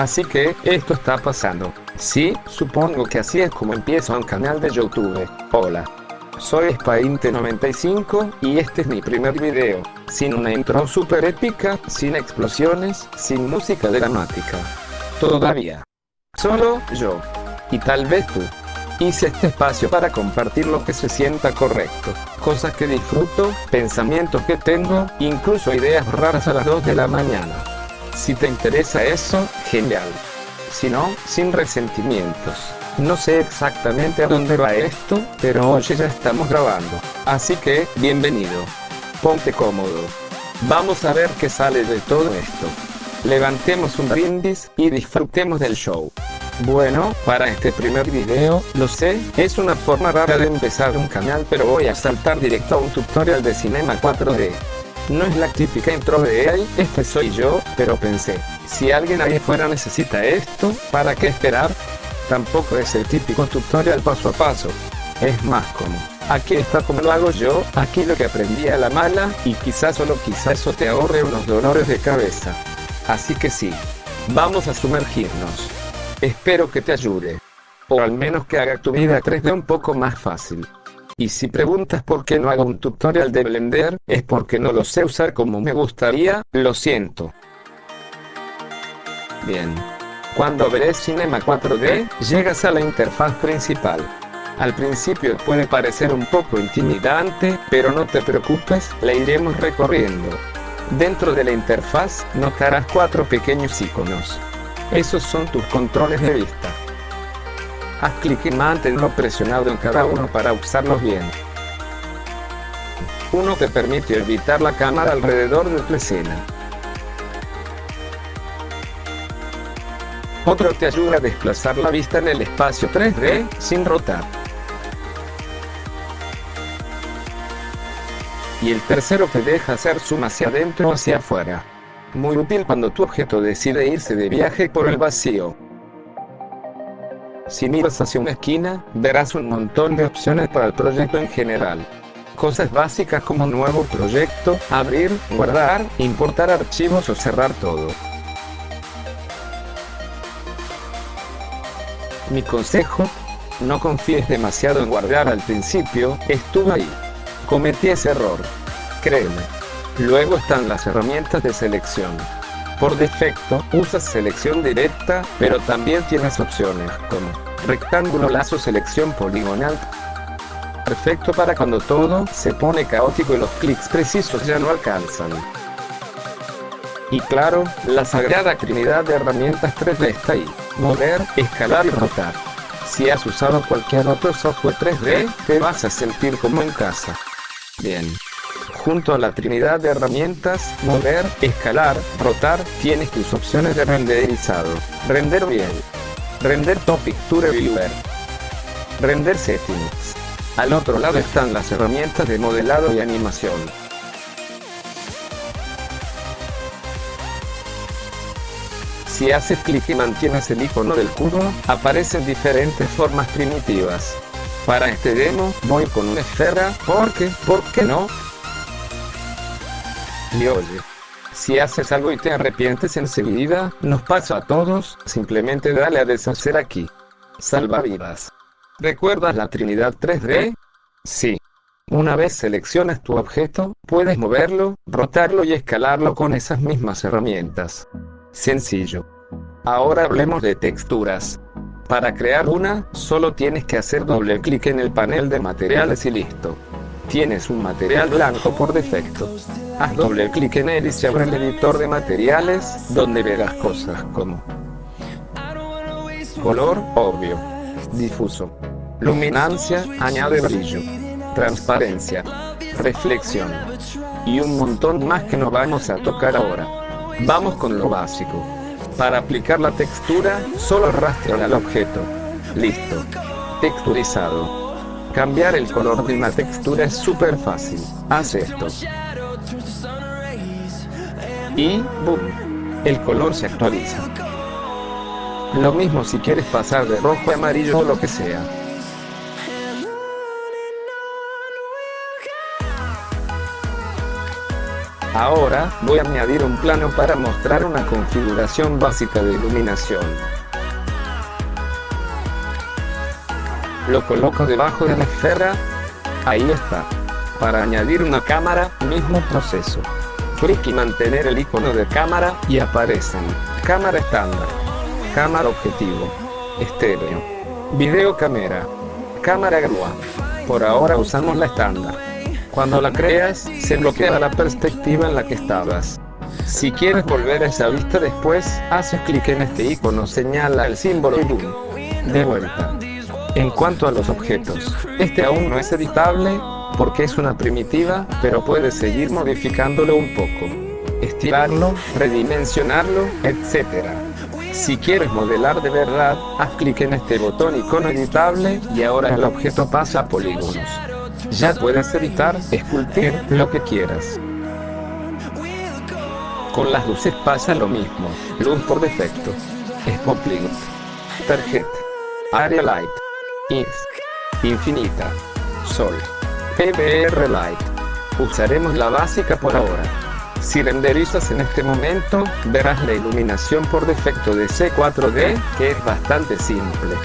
Así que, esto está pasando. Sí, supongo que así es como empiezo un canal de YouTube. Hola. Soy Spainte95, y este es mi primer video. Sin una intro super épica, sin explosiones, sin música dramática. Todavía. Solo yo. Y tal vez tú. Hice este espacio para compartir lo que se sienta correcto, cosas que disfruto, pensamientos que tengo, incluso ideas raras a las 2 de la mañana. Si te interesa eso, genial. Si no, sin resentimientos. No sé exactamente a dónde va esto, pero hoy ya estamos grabando. Así que, bienvenido. Ponte cómodo. Vamos a ver qué sale de todo esto. Levantemos un brindis y disfrutemos del show. Bueno, para este primer video, lo sé, es una forma rara de empezar un canal, pero voy a saltar directo a un tutorial de Cinema 4D. No es la típica intro de "Hey, este soy yo", pero pensé, si alguien ahí afuera necesita esto, ¿para qué esperar? Tampoco es el típico tutorial paso a paso. Es más como, aquí está como lo hago yo, aquí lo que aprendí a la mala, y quizás solo quizás eso te ahorre unos dolores de cabeza. Así que sí, vamos a sumergirnos. Espero que te ayude. O al menos que haga tu vida 3D un poco más fácil. Y si preguntas por qué no hago un tutorial de Blender, es porque no lo sé usar como me gustaría, lo siento. Bien. Cuando ves Cinema 4D, llegas a la interfaz principal. Al principio puede parecer un poco intimidante, pero no te preocupes, la iremos recorriendo. Dentro de la interfaz, notarás 4 pequeños iconos. Esos son tus controles de vista. Haz clic y manténlo presionado en cada uno para usarlos bien. Uno te permite orbitar la cámara alrededor de tu escena. Otro te ayuda a desplazar la vista en el espacio 3D, sin rotar. Y el tercero te deja hacer zoom hacia adentro o hacia afuera. Muy útil cuando tu objeto decide irse de viaje por el vacío. Si miras hacia una esquina, verás un montón de opciones para el proyecto en general. Cosas básicas como nuevo proyecto, abrir, guardar, importar archivos o cerrar todo. Mi consejo: no confíes demasiado en guardar al principio, estuve ahí. Cometí ese error. Créeme. Luego están las herramientas de selección. Por defecto, usas selección directa, pero también tienes opciones como rectángulo, lazo, selección poligonal. Perfecto para cuando todo se pone caótico y los clics precisos ya no alcanzan. Y claro, la sagrada trinidad de herramientas 3D está ahí: mover, escalar y rotar. Si has usado cualquier otro software 3D, te vas a sentir como en casa. Bien. Junto a la trinidad de herramientas, mover, escalar, rotar, tienes tus opciones de renderizado. Render bien. Render top picture viewer. Render settings. Al otro lado están las herramientas de modelado y animación. Si haces clic y mantienes el icono del cubo, aparecen diferentes formas primitivas. Para este demo, voy con una esfera, porque, ¿por qué no? Y oye, si haces algo y te arrepientes enseguida, nos pasa a todos, simplemente dale a deshacer aquí. Salvavidas. ¿Recuerdas la Trinidad 3D? Sí. Una vez seleccionas tu objeto, puedes moverlo, rotarlo y escalarlo con esas mismas herramientas. Sencillo. Ahora hablemos de texturas. Para crear una, solo tienes que hacer doble clic en el panel de materiales y listo. Tienes un material blanco por defecto. Haz doble clic en él y se abre el editor de materiales, donde verás cosas como color, obvio, difuso, luminancia, añade brillo, transparencia, reflexión, y un montón más que no vamos a tocar ahora. Vamos con lo básico. Para aplicar la textura, solo arrastra al objeto. Listo. Texturizado. Cambiar el color de una textura es súper fácil. Haz esto. Y ¡boom! El color se actualiza. Lo mismo si quieres pasar de rojo a amarillo o lo que sea. Ahora, voy a añadir un plano para mostrar una configuración básica de iluminación. Lo coloco debajo de la esfera. Ahí está. Para añadir una cámara, mismo proceso. Clic y mantener el icono de cámara, y aparecen: cámara estándar, cámara objetivo, estéreo, video cámara, cámara grúa. Por ahora usamos la estándar. Cuando la creas, se bloquea la perspectiva en la que estabas. Si quieres volver a esa vista después, haces clic en este icono, señala el símbolo y boom. De vuelta. En cuanto a los objetos, este aún no es editable, porque es una primitiva, pero puedes seguir modificándolo un poco. Estirarlo, redimensionarlo, etc. Si quieres modelar de verdad, haz clic en este botón icono editable, y ahora el objeto pasa a polígonos. Ya puedes editar, esculpir, lo que quieras. Con las luces pasa lo mismo. Luz por defecto, Spotlight, Target, Area Light, Infinita, Sol, PBR Light. Usaremos la básica por ahora. Si renderizas en este momento, verás la iluminación por defecto de C4D, que es bastante simple.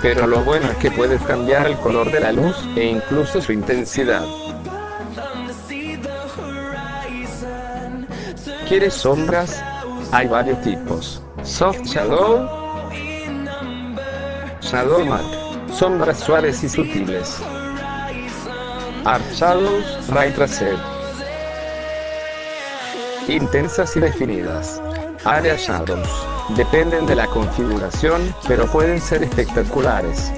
Pero lo bueno es que puedes cambiar el color de la luz, e incluso su intensidad. ¿Quieres sombras? Hay varios tipos: Soft Shadow, Shadow Matte, sombras suaves y sutiles, Hard Shadows, Ray Tracer, intensas y definidas, Area Shadows. Dependen de la configuración, pero pueden ser espectaculares.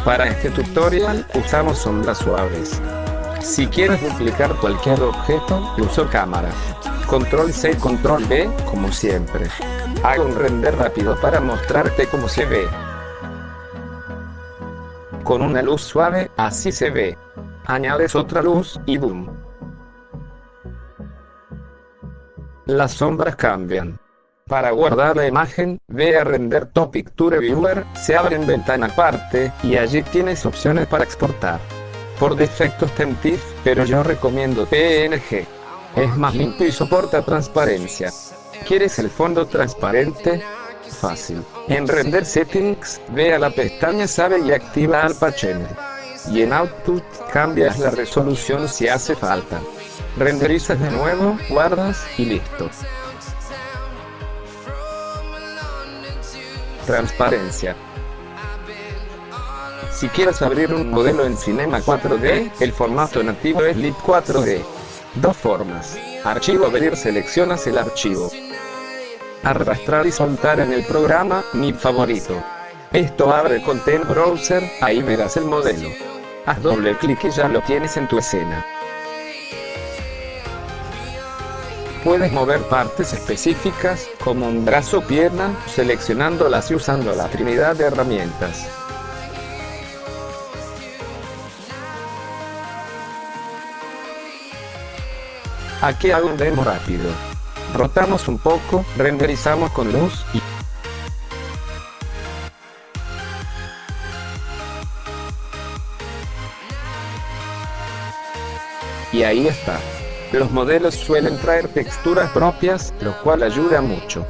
Para este tutorial, usamos sombras suaves. Si quieres duplicar cualquier objeto, uso cámara. Control C, Control V, como siempre. Hago un render rápido para mostrarte cómo se ve. Con una luz suave, así se ve. Añades otra luz, y boom. Las sombras cambian. Para guardar la imagen, ve a Render to Picture Viewer, se abre en ventana aparte, y allí tienes opciones para exportar. Por defecto está en TIFF, pero yo recomiendo PNG. Es más limpio y soporta transparencia. ¿Quieres el fondo transparente? Fácil. En Render Settings, ve a la pestaña Save y activa Alpha Channel. Y en Output, cambias la resolución si hace falta. Renderizas de nuevo, guardas, y listo. Transparencia. Si quieres abrir un modelo en Cinema 4D, el formato nativo es Lip 4D. Dos formas. Archivo abrir, seleccionas el archivo. Arrastrar y soltar en el programa, mi favorito. Esto abre Content Browser, ahí verás el modelo. Haz doble clic y ya lo tienes en tu escena. Puedes mover partes específicas, como un brazo o pierna, seleccionándolas y usando la trinidad de herramientas. Aquí hago un demo rápido. Rotamos un poco, renderizamos con luz, y ahí está. Los modelos suelen traer texturas propias, lo cual ayuda mucho.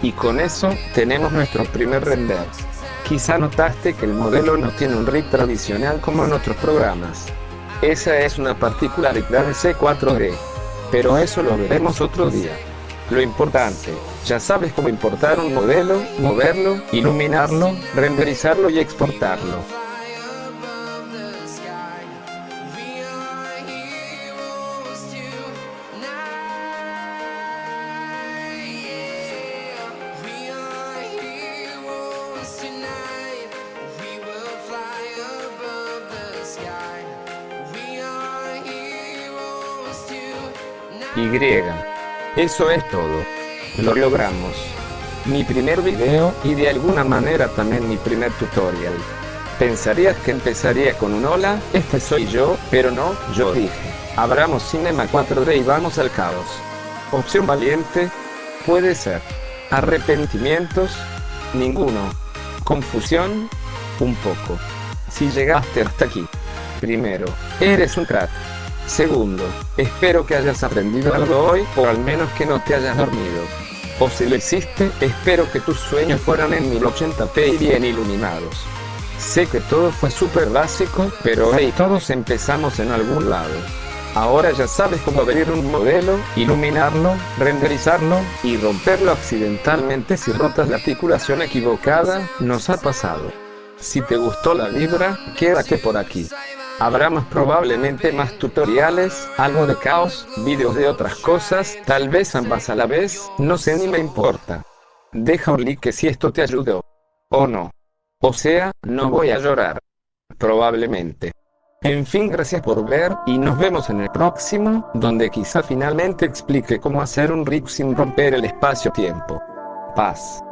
Y con eso, tenemos nuestro primer render. Quizá notaste que el modelo no tiene un rig tradicional como en otros programas. Esa es una particularidad de C4D. Pero eso lo veremos otro día. Lo importante, ya sabes cómo importar un modelo, moverlo, iluminarlo, renderizarlo y exportarlo. Eso es todo. Lo logramos. Mi primer video, y de alguna manera también mi primer tutorial. Pensarías que empezaría con un hola, este soy yo, pero no, yo dije. Abramos Cinema 4D y vamos al caos. Opción valiente, puede ser. Arrepentimientos, ninguno. Confusión, un poco. Si llegaste hasta aquí. Primero, eres un crack. Segundo, espero que hayas aprendido algo hoy, o al menos que no te hayas dormido. O si lo hiciste, espero que tus sueños fueran en 1080p y bien iluminados. Sé que todo fue súper básico, pero hey, todos empezamos en algún lado. Ahora ya sabes cómo abrir un modelo, iluminarlo, renderizarlo, y romperlo accidentalmente si rotas la articulación equivocada, nos ha pasado. Si te gustó la vibra, quédate por aquí. Habrá más probablemente más tutoriales, algo de caos, vídeos de otras cosas, tal vez ambas a la vez, no sé ni me importa. Deja un like si esto te ayudó. O no. O sea, no voy a llorar. Probablemente. En fin, gracias por ver, y nos vemos en el próximo, donde quizá finalmente explique cómo hacer un rig sin romper el espacio-tiempo. Paz.